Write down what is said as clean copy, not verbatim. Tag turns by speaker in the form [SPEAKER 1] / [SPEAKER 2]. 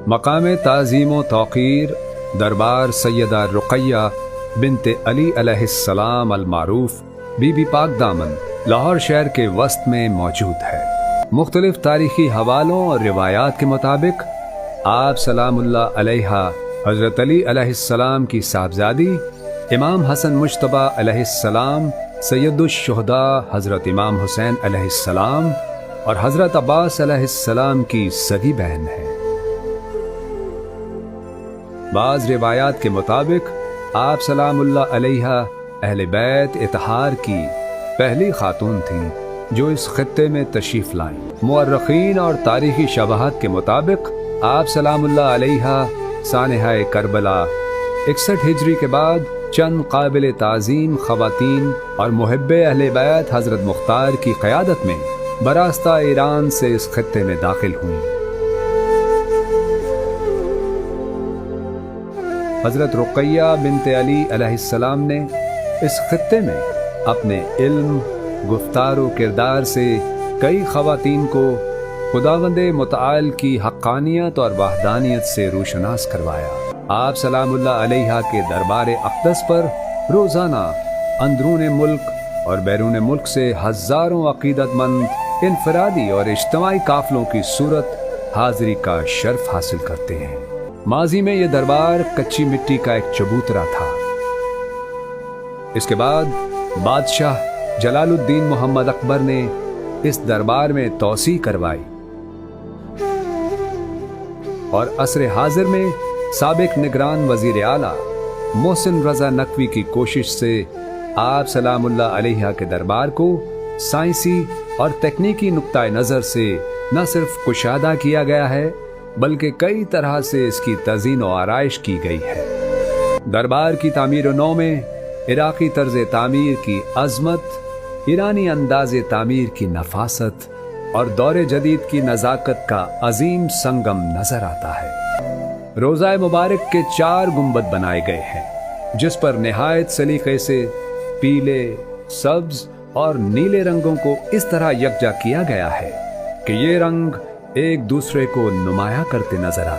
[SPEAKER 1] مقام تعظیم و توقیر دربار سیدہ رقیہ بنت علی علیہ السلام المعروف بی بی پاک دامن لاہور شہر کے وسط میں موجود ہے۔ مختلف تاریخی حوالوں اور روایات کے مطابق آپ سلام اللہ علیہ حضرت علی علیہ السلام کی صاحبزادی امام حسن مجتبیٰ علیہ السلام، سید الشہداء حضرت امام حسین علیہ السلام اور حضرت عباس علیہ السلام کی سگی بہن ہے۔ بعض روایات کے مطابق آپ سلام اللہ علیہ اہل بیت اطہار کی پہلی خاتون تھیں جو اس خطے میں تشریف لائیں۔ مورخین اور تاریخی شواہد کے مطابق آپ سلام اللہ علیہ سانحہ کربلا 61 ہجری کے بعد چند قابل تعظیم خواتین اور محب اہل بیت حضرت مختار کی قیادت میں براستہ ایران سے اس خطے میں داخل ہوئیں۔ حضرت رقیہ بنت علی علیہ السلام نے اس خطے میں اپنے علم، گفتار و کردار سے کئی خواتین کو خداوند متعال کی حقانیت اور وحدانیت سے روشناس کروایا۔ آپ سلام اللہ علیہ کے دربار اقدس پر روزانہ اندرون ملک اور بیرون ملک سے ہزاروں عقیدت مند انفرادی اور اجتماعی قافلوں کی صورت حاضری کا شرف حاصل کرتے ہیں۔ ماضی میں یہ دربار کچی مٹی کا ایک چبوترا تھا۔ اس کے بعد بادشاہ جلال الدین محمد اکبر نے اس دربار میں توسیع کروائی اور عصر حاضر میں سابق نگران وزیر اعلیٰ محسن رضا نقوی کی کوشش سے آپ سلام اللہ علیہ کے دربار کو سائنسی اور تکنیکی نقطۂ نظر سے نہ صرف کشادہ کیا گیا ہے بلکہ کئی طرح سے اس کی تزئین و آرائش کی گئی ہے۔ دربار کی تعمیر و نو میں عراقی طرز تعمیر کی عظمت، ایرانی انداز تعمیر کی نفاست اور دور جدید کی نزاکت کا عظیم سنگم نظر آتا ہے۔ روضہ مبارک کے 4 گنبد بنائے گئے ہیں جس پر نہایت سلیقے سے پیلے، سبز اور نیلے رنگوں کو اس طرح یکجا کیا گیا ہے کہ یہ رنگ ایک دوسرے کو نمایاں کرتے نظر آتے ہیں۔